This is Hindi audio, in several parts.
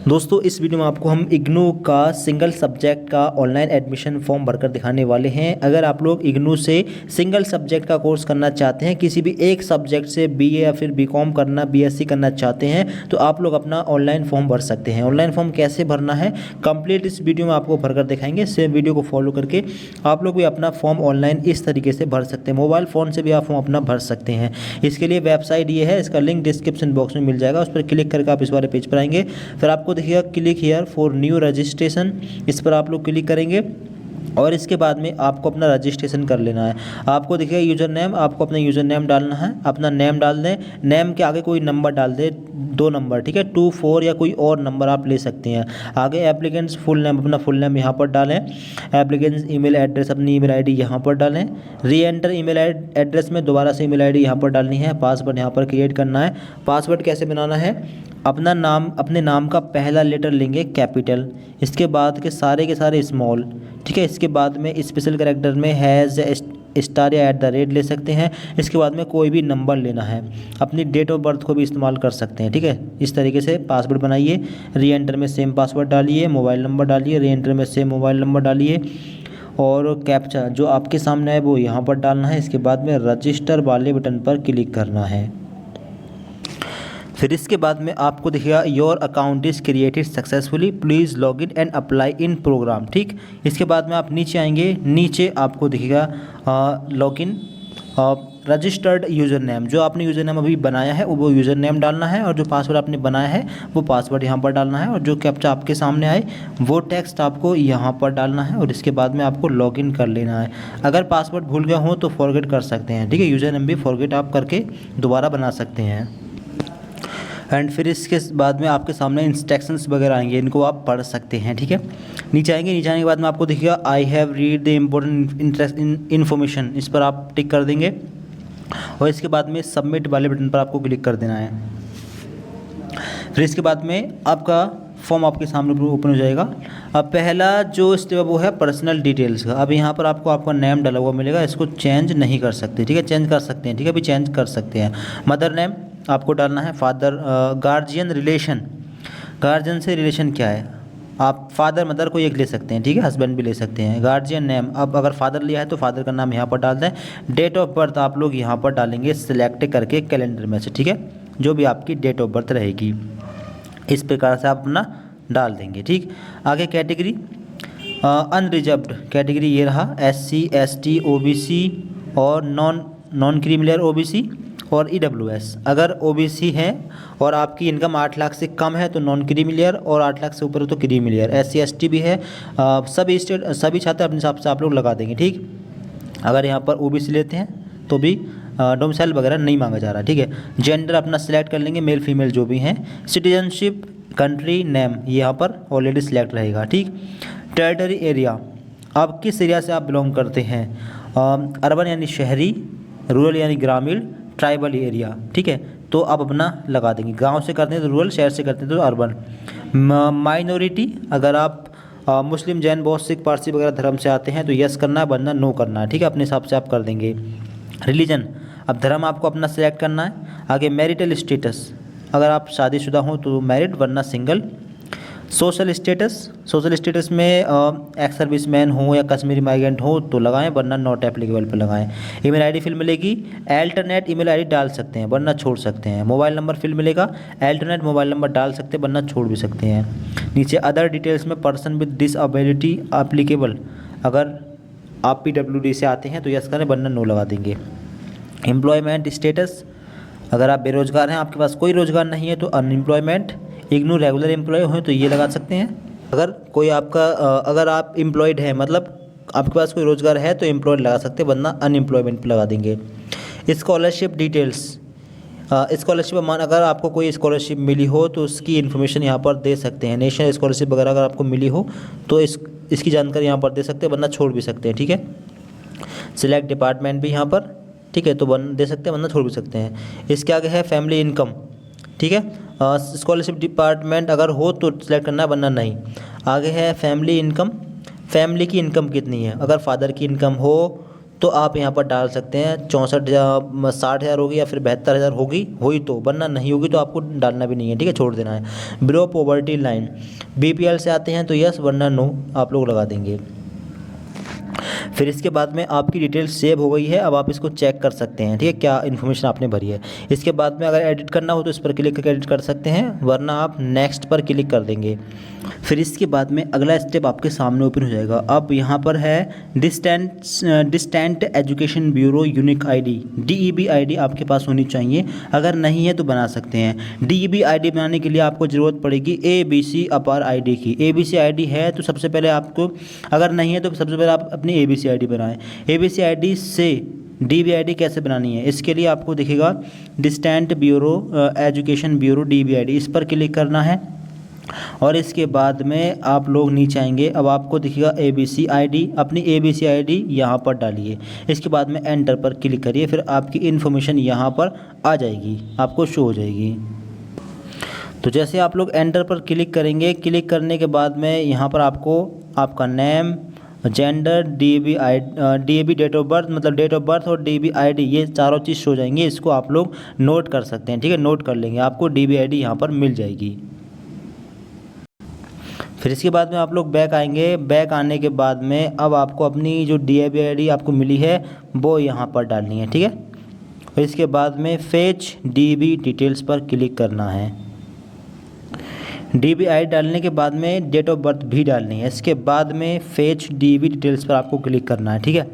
दोस्तों इस वीडियो में आपको हम इग्नू का सिंगल सब्जेक्ट का ऑनलाइन एडमिशन फॉर्म भरकर दिखाने वाले हैं। अगर आप लोग इग्नू से सिंगल सब्जेक्ट का कोर्स करना चाहते हैं, किसी भी एक सब्जेक्ट से बीए या फिर बीकॉम करना, बीएससी करना चाहते हैं, तो आप लोग अपना ऑनलाइन फॉर्म भर सकते हैं। ऑनलाइन फॉर्म कैसे भरना है कंप्लीट इस वीडियो में आपको भरकर दिखाएंगे। सेम वीडियो को फॉलो करके आप लोग भी अपना फॉर्म ऑनलाइन इस तरीके से भर सकते हैं। मोबाइल फ़ोन से भी आप फॉर्म अपना भर सकते हैं। इसके लिए वेबसाइट ये है, इसका लिंक डिस्क्रिप्शन बॉक्स में मिल जाएगा। उस पर क्लिक करके आप इस वाले पेज पर आएंगे, फिर आपको देखिएगा click here for new registration, इस पर आप लोग क्लिक करेंगे और इसके बाद में आपको अपना रजिस्ट्रेशन कर लेना है। आपको देखिए यूज़र नेम, आपको अपना यूज़र नेम डालना है, अपना नेम डाल दें। नेम के आगे कोई नंबर डाल दें, 2 नंबर, ठीक है, 2 4 या कोई और नंबर आप ले सकते हैं। आगे एप्लीकेंट्स फुल नेम, अपना फुल नेम यहाँ पर डालें। एप्लीकेंट्स ईमेल एड्रेस, अपनी ईमेल आईडी यहाँ पर डालें। री एंटर ईमेल एड्रेस में दोबारा से ईमेल आईडी यहाँ पर डालनी है। पासवर्ड यहाँ पर क्रिएट करना है। पासवर्ड कैसे बनाना है, अपना नाम, अपने नाम का पहला लेटर लेंगे कैपिटल, इसके बाद के सारे स्मॉल, ठीक है। इसके बाद में स्पेशल कैरेक्टर में हैज़, स्टार या @ ले सकते हैं। इसके बाद में कोई भी नंबर लेना है। अपनी डेट ऑफ बर्थ को भी इस्तेमाल कर सकते हैं, ठीक है। इस तरीके से पासवर्ड बनाइए। री एंटर में सेम पासवर्ड डालिए, मोबाइल नंबर डालिए, री एंटर में सेम मोबाइल नंबर डालिए और कैप्चा जो आपके सामने है वो यहाँ पर डालना है। इसके बाद में रजिस्टर वाले बटन पर क्लिक करना है। फिर इसके बाद में आपको दिखेगा your account is created successfully, please log in and apply in program, ठीक। इसके बाद में आप नीचे आएंगे, नीचे आपको दिखेगा log in registered user name, जो आपने यूज़र नेम अभी बनाया है वो यूज़र नेम डालना है और जो पासवर्ड आपने बनाया है वो पासवर्ड यहाँ पर डालना है और जो कैप्चा आपके सामने आए वो टेक्स्ट आपको यहाँ पर डालना है और इसके बाद में आपको लॉगिन कर लेना है। अगर पासवर्ड भूल गए हों तो फॉरगेट कर सकते हैं, ठीक है। यूज़र नेम भी फॉरगेट आप करके दोबारा बना सकते हैं। एंड फिर इसके बाद में आपके सामने इंस्ट्रक्शंस वगैरह आएंगे, इनको आप पढ़ सकते हैं, ठीक है। नीचे आएंगे, नीचे आने के बाद में आपको देखिएगा I have read the important information, इस पर आप टिक कर देंगे और इसके बाद में सबमिट वाले बटन पर आपको क्लिक कर देना है। फिर इसके बाद में आपका फॉर्म आपके सामने ओपन हो जाएगा। अब पहला जो स्टेप वो है पर्सनल डिटेल्स का। अब यहाँ पर आपको आपका नेम डाला हुआ मिलेगा, इसको चेंज नहीं कर सकते, ठीक है। चेंज कर सकते हैं, ठीक है, अभी चेंज कर सकते हैं। मदर नेम आपको डालना है, फादर, गार्जियन रिलेशन, गार्जियन से रिलेशन क्या है, आप फादर मदर को एक ले सकते हैं, ठीक है, हस्बैंड भी ले सकते हैं। गार्जियन नेम, अब अगर फादर लिया है तो फादर का नाम यहाँ पर डाल दें। डेट ऑफ बर्थ आप लोग यहाँ पर डालेंगे सिलेक्ट करके कैलेंडर में से, ठीक है, जो भी आपकी डेट ऑफ बर्थ रहेगी इस प्रकार से आप अपना डाल देंगे, ठीक। आगे कैटेगरी, अनरिजर्व्ड कैटेगरी ये रहा, SC ST OBC और नॉन क्रीमिलियर OBC और EWS। अगर OBC है और आपकी इनकम 8 लाख से कम है तो नॉन क्रीमिलियर और 8 लाख से ऊपर हो तो क्रीमिलियर। SC ST भी है। सभी छात्र अपने हिसाब से आप लोग लगा देंगे, ठीक। अगर यहाँ पर OBC लेते हैं तो भी डोमिसाइल वगैरह नहीं मांगा जा रहा, ठीक है। जेंडर अपना सिलेक्ट कर लेंगे, मेल फीमेल जो भी हैं। सिटीजनशिप, कंट्री नेम ये यहाँ पर ऑलरेडी सिलेक्ट रहेगा, ठीक। टेरिटरी एरिया, आप किस एरिया से आप बिलोंग करते हैं, अर्बन यानी शहरी, रूरल यानी ग्रामीण, ट्राइबल एरिया, ठीक है, तो आप अपना लगा देंगे। गांव से करते हैं तो रूरल, शहर से करते हैं तो अर्बन। माइनॉरिटी, अगर आप मुस्लिम, जैन, बौद्ध, सिख, पारसी वगैरह धर्म से आते हैं तो यस करना है, वरना नो करना है, ठीक है, अपने हिसाब से आप कर देंगे। रिलीजन, अब धर्म आपको अपना सेलेक्ट करना है। आगे मैरिटल स्टेटस, अगर आप शादीशुदा हों तो मैरिड वरना सिंगल। सोशल स्टेटस में एक्स सर्विसमैन हो या कश्मीरी माइग्रेंट हो तो लगाएं, वरना नॉट एप्लीकेबल पर लगाएं। ईमेल आईडी फिल मिलेगी, अल्टरनेट ईमेल आईडी डाल सकते हैं वरना छोड़ सकते हैं। मोबाइल नंबर फिल मिलेगा, अल्टरनेट मोबाइल नंबर डाल सकते हैं वरना छोड़ भी सकते हैं। नीचे अदर डिटेल्स में पर्सन विद डिसएबिलिटी एप्लीकेबल, अगर आप PWD से आते हैं तो यस करें वरना नो लगा देंगे। एम्प्लॉयमेंट स्टेटस, अगर आप बेरोजगार हैं, आपके पास कोई रोज़गार नहीं है तो अनएम्प्लॉयमेंट। इग्नू रेगुलर एम्प्लॉय हो तो ये लगा सकते हैं। अगर कोई आपका अगर आप एम्प्लॉयड हैं, मतलब आपके पास कोई रोज़गार है तो एम्प्लॉयड लगा सकते हैं वरना अनएम्प्लॉयमेंट पर लगा देंगे। स्कॉलरशिप डिटेल्स, स्कॉलरशिप अमाउंट, अगर आपको कोई स्कॉलरशिप मिली हो तो उसकी इन्फॉर्मेशन यहाँ पर दे सकते हैं। नेशनल स्कॉलरशिप वगैरह अगर आपको मिली हो तो इसकी जानकारी यहाँ पर दे सकते हैं वरना छोड़ भी सकते हैं, ठीक है। सिलेक्ट डिपार्टमेंट भी यहाँ पर, ठीक है, तो दे सकते हैं वरना छोड़ भी सकते हैं। इसके आगे है फैमिली इनकम, ठीक है, स्कॉलरशिप डिपार्टमेंट अगर हो तो सिलेक्ट करना है वरना नहीं। आगे है फैमिली इनकम, फैमिली की इनकम कितनी है, अगर फादर की इनकम हो तो आप यहाँ पर डाल सकते हैं 64 60,000 होगी या फिर 72,000 होगी, हुई तो, वरना नहीं होगी तो आपको डालना भी नहीं है, ठीक है, छोड़ देना है। बिलो पॉवर्टी लाइन, बीपीएल से आते हैं तो यस, वरना नो आप लोग लगा देंगे। फिर इसके बाद में आपकी डिटेल सेव हो गई है, अब आप इसको चेक कर सकते हैं, ठीक है, क्या इन्फॉर्मेशन आपने भरी है। इसके बाद में अगर एडिट करना हो तो इस पर क्लिक करके एडिट कर सकते हैं, वरना आप नेक्स्ट पर क्लिक कर देंगे। फिर इसके बाद में अगला स्टेप आपके सामने ओपन हो जाएगा। अब यहाँ पर है distant education bureau unique ID, DEB ID आपके पास होनी चाहिए, अगर नहीं है तो बना सकते हैं। DEB आईडी बनाने के लिए आपको ज़रूरत पड़ेगी ABC अपार आईडी की। ABC आईडी है तो सबसे पहले आपको, अगर नहीं है तो सबसे पहले आप अपनी ABC आईडी बनाएं। ABC आईडी से DB आईडी कैसे बनानी है, इसके लिए आपको दिखेगा distant bureau education bureau DB ID, इस पर क्लिक करना है और इसके बाद में आप लोग नीचे आएंगे। अब आपको दिखेगा ABC आईडी, अपनी ABC आईडी यहाँ पर डालिए, इसके बाद में एंटर पर क्लिक करिए, फिर आपकी इन्फॉर्मेशन यहाँ पर आ जाएगी, आपको शो हो जाएगी। तो जैसे आप लोग एंटर पर क्लिक करेंगे, क्लिक करने के बाद में यहाँ पर आपको आपका name, gender, DAB date of birth, मतलब डेट ऑफ बर्थ और DB आईडी, ये चारों चीज़ शो जाएंगे। इसको आप लोग नोट कर सकते हैं, ठीक है, नोट कर लेंगे, आपको DB आईडी यहाँ पर मिल जाएगी। फिर इसके बाद में आप लोग बैक आएंगे। बैक आने के बाद में अब आपको अपनी जो DAB आईडी आपको मिली है वो यहाँ पर डालनी है, ठीक है। और इसके बाद में फेच DB डिटेल्स पर क्लिक करना है। DB आईडी डालने के बाद में डेट ऑफ बर्थ भी डालनी है। इसके बाद में फेच DB डिटेल्स पर आपको क्लिक करना है, ठीक है।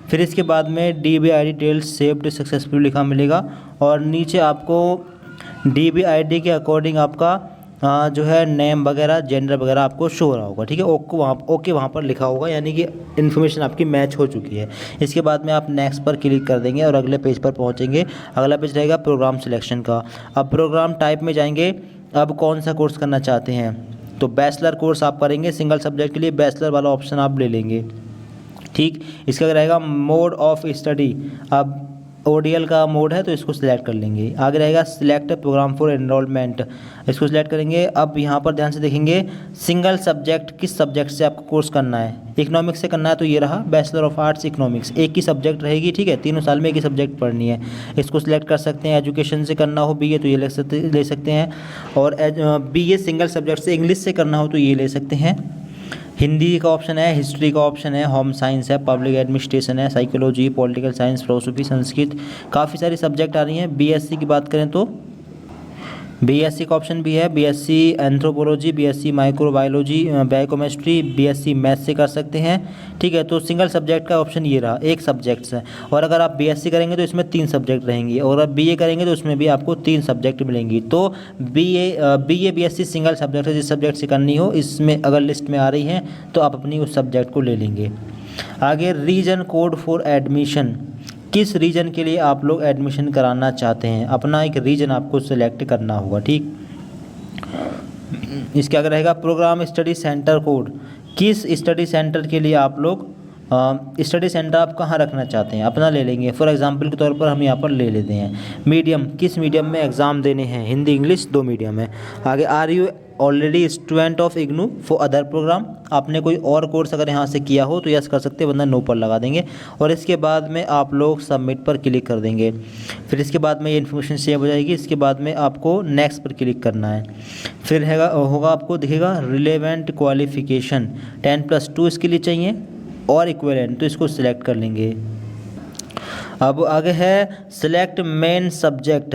फिर इसके बाद में DB ID details saved successful लिखा मिलेगा और नीचे आपको DB आईडी के अकॉर्डिंग आपका जो है नेम वगैरह, जेंडर वगैरह आपको शो हो रहा होगा, ठीक है। ओके वहाँ पर लिखा होगा, यानी कि इन्फॉर्मेशन आपकी मैच हो चुकी है। इसके बाद में आप नेक्स्ट पर क्लिक कर देंगे और अगले पेज पर पहुँचेंगे। अगला पेज रहेगा प्रोग्राम सिलेक्शन का। अब प्रोग्राम टाइप में जाएंगे, अब कौन सा कोर्स करना चाहते हैं, तो बैचलर कोर्स आप करेंगे, सिंगल सब्जेक्ट के लिए बैचलर वाला ऑप्शन आप ले लेंगे, ठीक। इसका रहेगा मोड ऑफ स्टडी, अब ODL का मोड है तो इसको सिलेक्ट कर लेंगे। आगे रहेगा सिलेक्ट प्रोग्राम फॉर एनरोलमेंट, इसको सिलेक्ट करेंगे। अब यहाँ पर ध्यान से देखेंगे सिंगल सब्जेक्ट, किस सब्जेक्ट से आपको कोर्स करना है, इकोनॉमिक्स से करना है तो ये रहा बैचलर ऑफ आर्ट्स इकोनॉमिक्स, एक ही सब्जेक्ट रहेगी, ठीक है, 3 साल में एक ही सब्जेक्ट पढ़नी है, इसको सिलेक्ट कर सकते हैं। एजुकेशन से करना हो BA तो ये ले सकते हैं, और BA सिंगल सब्जेक्ट से इंग्लिश से करना हो तो ये ले सकते हैं। हिंदी का ऑप्शन है, हिस्ट्री का ऑप्शन है, होम साइंस है, पब्लिक एडमिनिस्ट्रेशन है, psychology, political science, philosophy, Sanskrit, काफ़ी सारी सब्जेक्ट आ रही हैं। BSc की बात करें तो BSc का ऑप्शन भी है, BSc anthropology, BSc microbiology, biochemistry, BSc maths से कर सकते हैं, ठीक है। तो सिंगल सब्जेक्ट का ऑप्शन ये रहा, एक सब्जेक्ट से। और अगर आप BSc करेंगे तो इसमें 3 सब्जेक्ट रहेंगी, और अगर BA करेंगे तो उसमें भी आपको 3 सब्जेक्ट मिलेंगी। तो BA BSc सिंगल सब्जेक्ट है, जिस सब्जेक्ट से करनी हो, इसमें अगर लिस्ट में आ रही है तो आप अपनी उस सब्जेक्ट को ले लेंगे। आगे रीजन कोड फॉर एडमिशन, किस रीजन के लिए आप लोग एडमिशन कराना चाहते हैं, अपना एक रीजन आपको सेलेक्ट करना होगा, ठीक। इसके आगे रहेगा प्रोग्राम स्टडी सेंटर कोड, किस स्टडी सेंटर के लिए आप लोग स्टडी सेंटर आप कहाँ रखना चाहते हैं, अपना ले लेंगे। फॉर एग्जांपल के तौर पर हम यहाँ पर ले लेते हैं मीडियम, किस मीडियम में एग्ज़ाम देने हैं, हिंदी इंग्लिश 2 मीडियम है। आगे are you already student of IGNOU for other program, आपने कोई और कोर्स अगर यहाँ से किया हो तो यस कर सकते हैं, वरना नो पर लगा देंगे। और इसके बाद में आप लोग सबमिट पर क्लिक कर देंगे। फिर इसके बाद में ये इन्फॉर्मेशन सेव हो जाएगी। इसके बाद में आपको नेक्स्ट पर क्लिक करना है। फिर होगा आपको दिखेगा रिलेवेंट क्वालिफिकेशन 10+2 इसके लिए चाहिए और इक्विवेलेंट, तो इसको सिलेक्ट कर लेंगे। अब आगे है सिलेक्ट मेन सब्जेक्ट,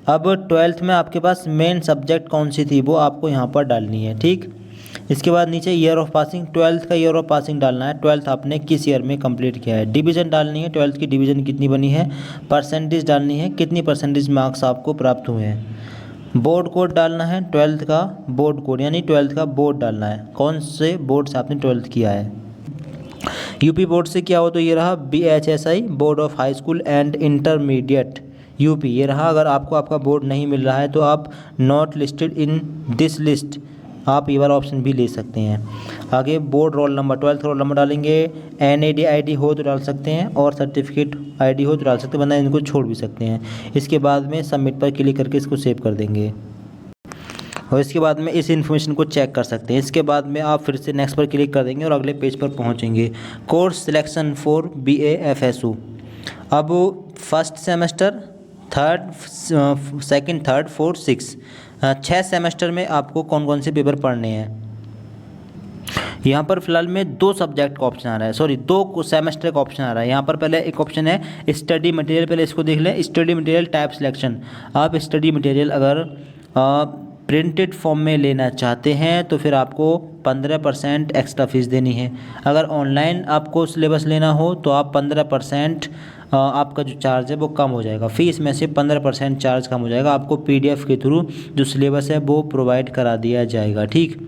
अब 12th में आपके पास मेन सब्जेक्ट कौन सी थी वो आपको यहाँ पर डालनी है, ठीक। इसके बाद नीचे ईयर ऑफ पासिंग, 12th का ईयर ऑफ पासिंग डालना है, 12th आपने किस ईयर में कंप्लीट किया है। डिवीज़न डालनी है, 12th की डिवीज़न कितनी बनी है। परसेंटेज डालनी है, कितनी परसेंटेज मार्क्स आपको प्राप्त हुए हैं। बोर्ड कोड डालना है, 12th का बोर्ड कोड, यानी 12th का बोर्ड डालना है, कौन से बोर्ड से आपने 12th किया है। यूपी बोर्ड से क्या हो तो ये रहा BHSI board of high school and intermediate UP, ये रहा। अगर आपको आपका बोर्ड नहीं मिल रहा है तो आप not listed in this list, आप ये वाला ऑप्शन भी ले सकते हैं। आगे board roll number, 12th roll number डालेंगे, NAD ID हो तो डाल सकते हैं और सर्टिफिकेट ID हो तो डाल सकते हैं, वरना इनको छोड़ भी सकते हैं। इसके बाद में सबमिट पर क्लिक करके इसको सेव कर देंगे। और इसके बाद में इस इन्फॉर्मेशन को चेक कर सकते हैं। इसके बाद में आप फिर से नेक्स्ट पर क्लिक कर देंगे और अगले पेज पर पहुंचेंगे। Course selection for BA-FSU। अब first semester, third, second, third, fourth, six, 6 semester में आपको कौन कौन से पेपर पढ़ने हैं। यहाँ पर फिलहाल में 2 सब्जेक्ट का ऑप्शन आ रहा है, सॉरी 2 सेमेस्टर का ऑप्शन आ रहा है। यहाँ पर पहले एक ऑप्शन है स्टडी मटेरियल, पहले इसको देख लें। Study material type selection. आप स्टडी मटेरियल अगर प्रिंटेड फॉर्म में लेना चाहते हैं तो फिर आपको 15% एक्स्ट्रा फीस देनी है। अगर ऑनलाइन आपको सिलेबस लेना हो तो आप 15% आपका जो चार्ज है वो कम हो जाएगा। फ़ीस में से 15% चार्ज कम हो जाएगा। आपको PDF के थ्रू जो सिलेबस है वो प्रोवाइड करा दिया जाएगा। ठीक,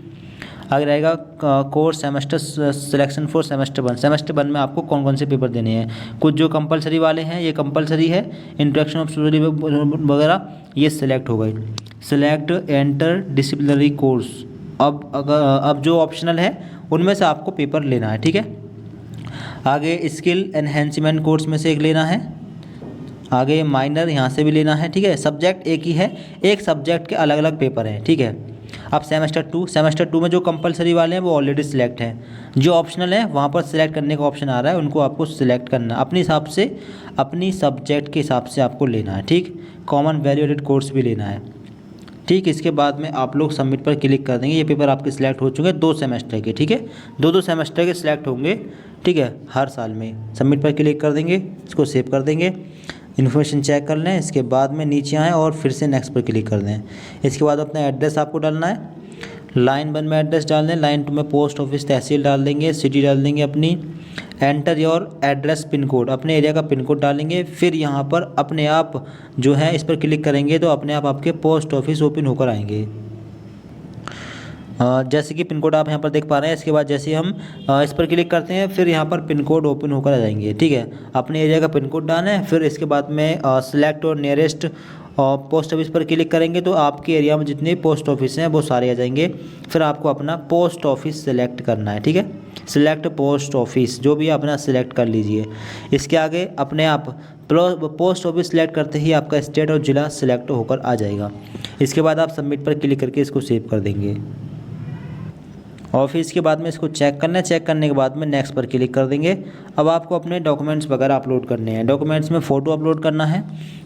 आगे रहेगा course semester selection for semester 1। Semester 1 में आपको कौन कौन से पेपर देने हैं। कुछ जो कंपलसरी वाले हैं ये कंपलसरी है, इंट्रोडक्शन ऑफ स्टोरी वगैरह ये सिलेक्ट हो गई। Select enter disciplinary course. अब जो ऑप्शनल है उनमें से आपको पेपर लेना है। ठीक है, आगे स्किल एनहेंसमेंट कोर्स में से एक लेना है। आगे माइनर यहाँ से भी लेना है। ठीक है, सब्जेक्ट एक ही है, एक सब्जेक्ट के अलग अलग पेपर हैं। ठीक है, अब सेमेस्टर 2 में जो कंपलसरी वाले हैं वो ऑलरेडी सिलेक्ट हैं। जो ऑप्शनल है वहाँ पर सिलेक्ट करने का ऑप्शन आ रहा है, उनको आपको सिलेक्ट करना अपने हिसाब से, अपनी सब्जेक्ट के हिसाब से आपको लेना है। ठीक, कॉमन वैल्यू एडेड कोर्स भी लेना है। ठीक, इसके बाद में आप लोग सबमिट पर क्लिक कर देंगे। ये पेपर आपके सिलेक्ट हो चुके हैं 2 सेमेस्टर के। ठीक है, 2 सेमेस्टर के सिलेक्ट होंगे। ठीक है, हर साल में सबमिट पर क्लिक कर देंगे, इसको सेव कर देंगे, इन्फॉर्मेशन चेक कर लें। इसके बाद में नीचे आएँ और फिर से नेक्स्ट पर क्लिक कर दें। इसके बाद अपना एड्रेस आपको डालना है। लाइन 1 में एड्रेस डाल दें, लाइन 2 में पोस्ट ऑफिस तहसील डाल देंगे, सिटी डाल देंगे अपनी। Enter your address pin code, अपने एरिया का पिन कोड डालेंगे। फिर यहाँ पर अपने आप जो है इस पर क्लिक करेंगे तो अपने आप आपके पोस्ट ऑफिस ओपन होकर आएंगे। जैसे कि पिन कोड आप यहाँ पर देख पा रहे हैं। इसके बाद जैसे हम इस पर क्लिक करते हैं फिर यहाँ पर पिन कोड ओपन होकर आ जाएंगे। ठीक है, अपने एरिया का पिन कोड डालें। फिर इसके बाद में सिलेक्ट और नियरेस्ट पोस्ट ऑफिस पर क्लिक करेंगे तो आपके एरिया में जितने पोस्ट ऑफिस हैं वो सारे आ जाएंगे। फिर आपको अपना पोस्ट ऑफिस सेलेक्ट करना है। ठीक है, सिलेक्ट पोस्ट ऑफिस, जो भी अपना सिलेक्ट कर लीजिए। इसके आगे अपने आप पोस्ट ऑफिस सेलेक्ट करते ही आपका स्टेट और ज़िला सिलेक्ट होकर आ जाएगा। इसके बाद आप सबमिट पर क्लिक करके इसको सेव कर देंगे और फिर इसके बाद में इसको चेक करना है। चेक करने के बाद में नेक्स्ट पर क्लिक कर देंगे। अब आपको अपने डॉक्यूमेंट्स वगैरह अपलोड करने हैं। डॉक्यूमेंट्स में फ़ोटो अपलोड करना है।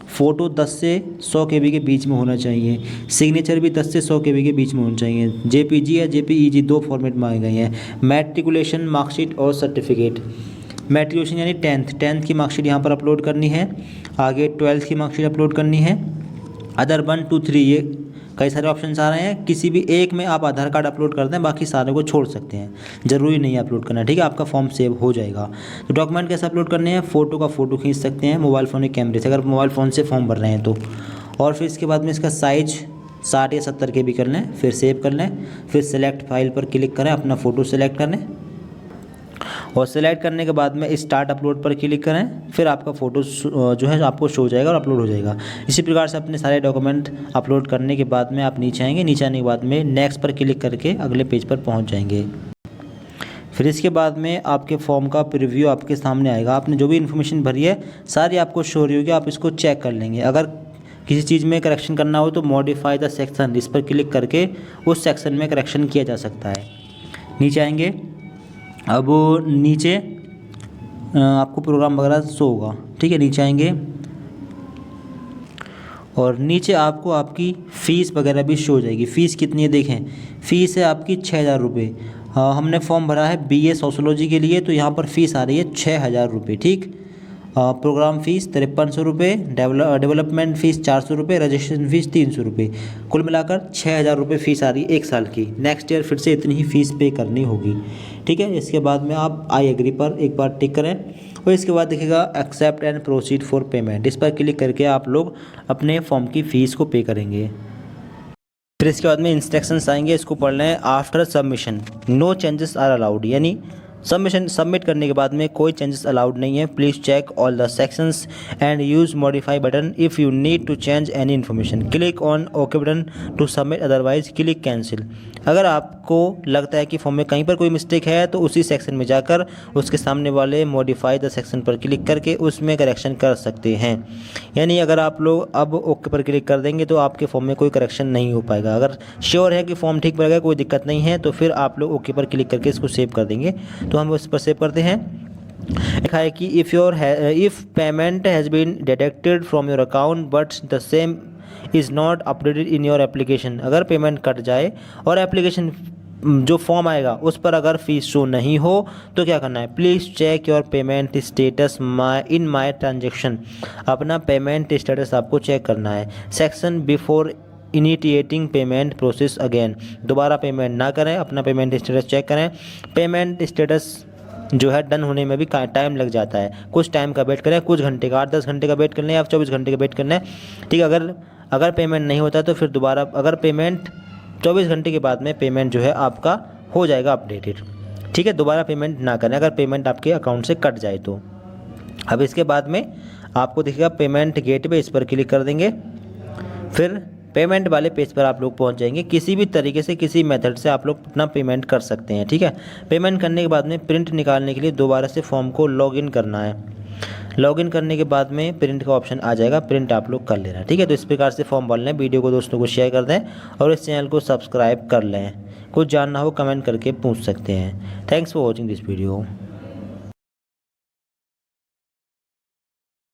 फ़ोटो 10 से 100 KB के बीच में होना चाहिए। सिग्नेचर भी 10 से 100 KB के बीच में होना चाहिए। JPG या JPEG 2 फॉर्मेट मांगे गए हैं। मैट्रिकुलेशन मार्कशीट और सर्टिफिकेट। मैट्रिकुलेशन यानी 10th की मार्कशीट यहाँ पर अपलोड करनी है। आगे 12th की मार्कशीट अपलोड करनी है। अदर 1 2 3 ये कई सारे ऑप्शंस आ रहे हैं, किसी भी एक में आप आधार कार्ड अपलोड कर दें, बाकी सारे को छोड़ सकते हैं, ज़रूरी नहीं है अपलोड करना। ठीक है, आपका फॉर्म सेव हो जाएगा। तो डॉक्यूमेंट कैसे अपलोड करने हैं, फ़ोटो का फ़ोटो खींच सकते हैं मोबाइल फ़ोन के कैमरे से, अगर मोबाइल फ़ोन से फॉर्म भर रहे हैं तो। और फिर इसके बाद में इसका साइज़ 60 या 70 KB कर लें, फिर सेव कर लें। फिर सेलेक्ट फाइल पर क्लिक करें, अपना फ़ोटो सेलेक्ट कर लें और सेलेक्ट करने के बाद में स्टार्ट अपलोड पर क्लिक करें। फिर आपका फ़ोटो जो है आपको शो हो जाएगा और अपलोड हो जाएगा। इसी प्रकार से अपने सारे डॉक्यूमेंट अपलोड करने के बाद में आप नीचे आएंगे। नीचे आने के बाद में नेक्स्ट पर क्लिक करके अगले पेज पर पहुंच जाएंगे। फिर इसके बाद में आपके फॉर्म का प्रीव्यू आपके सामने आएगा। आपने जो भी इन्फॉर्मेशन भरी है सारी आपको शो हो रही होगी, आप इसको चेक कर लेंगे। अगर किसी चीज़ में करेक्शन करना हो तो मॉडिफाई द सेक्शन, इस पर क्लिक करके उस सेक्शन में करेक्शन किया जा सकता है। नीचे आएंगे, अब नीचे आपको प्रोग्राम वगैरह शो होगा। ठीक है, नीचे आएंगे और नीचे आपको आपकी फ़ीस वगैरह भी शो हो जाएगी। फ़ीस कितनी है देखें, फ़ीस है आपकी 6000 रुपये। हमने फॉर्म भरा है BA सोशोलॉजी के लिए, तो यहाँ पर फ़ीस आ रही है 6000 रुपये। ठीक, प्रोग्राम फ़ीस 5300 रुपये, डेवलपमेंट फ़ीस 400 रुपये, रजिस्ट्रेशन फ़ीस 300 रुपये, कुल मिलाकर 6000 रुपये फ़ीस आ रही है 1 साल की। नेक्स्ट ईयर फिर से इतनी ही फ़ीस पे करनी होगी। ठीक है, इसके बाद में आप आई एग्री पर एक बार टिक करें और इसके बाद देखिएगा accept and proceed for payment, इस पर क्लिक करके आप लोग अपने फॉर्म की फ़ीस को पे करेंगे। फिर इसके बाद में इंस्ट्रक्शंस आएंगे, इसको पढ़ लें। After submission no changes are allowed, यानी सबमिट करने के बाद में कोई चेंजेस अलाउड नहीं है। Please check all the sections and use modify button if you need to change any information. Click on okay button to submit, otherwise click cancel. अगर आप आपको लगता है कि फॉर्म में कहीं पर कोई मिस्टेक है तो उसी सेक्शन में जाकर उसके सामने वाले मॉडिफाई द सेक्शन पर क्लिक करके उसमें करेक्शन कर सकते हैं। यानी अगर आप लोग अब ओके पर क्लिक कर देंगे तो आपके फॉर्म में कोई करेक्शन नहीं हो पाएगा। अगर श्योर है कि फॉर्म ठीक बनेगा, कोई दिक्कत नहीं है, तो फिर आप लोग ओके पर क्लिक करके इसको सेव कर देंगे। तो हम उस पर सेव करते हैं। लिखा है कि if payment has been deducted from your account but the same is not updated in your application. अगर पेमेंट कट जाए और एप्लीकेशन जो फॉर्म आएगा उस पर अगर फीस शो नहीं हो तो क्या करना है, please check your payment status in my transaction. अपना पेमेंट स्टेटस आपको चेक करना है। Section before initiating payment process again. दोबारा पेमेंट ना करें, अपना पेमेंट स्टेटस चेक करें। पेमेंट स्टेटस जो है डन होने में भी टाइम लग जाता है। कुछ टाइम का वेट करें, कुछ घंटे का, 8-10 घंटे का वेट कर लें या 24 घंटे का वेट कर लें। ठीक है, अगर पेमेंट नहीं होता तो फिर दोबारा, अगर पेमेंट 24 घंटे के बाद में पेमेंट जो है आपका हो जाएगा अपडेटेड। ठीक है, दोबारा पेमेंट ना करें अगर पेमेंट आपके अकाउंट से कट जाए तो। अब इसके बाद में आपको दिखेगा पेमेंट गेटवे, इस पर क्लिक कर देंगे। फिर पेमेंट वाले पेज पर आप लोग पहुंच जाएंगे। किसी भी तरीके से, किसी मेथड से आप लोग अपना पेमेंट कर सकते हैं। ठीक है, पेमेंट करने के बाद में प्रिंट निकालने के लिए दोबारा से फॉर्म को लॉगिन करना है। लॉगिन करने के बाद में प्रिंट का ऑप्शन आ जाएगा, प्रिंट आप लोग कर लेना। ठीक है, तो इस प्रकार से फॉर्म भर लें। वीडियो को दोस्तों को शेयर कर दें और इस चैनल को सब्सक्राइब कर लें। कुछ जानना हो कमेंट करके पूछ सकते हैं। Thanks for watching this video.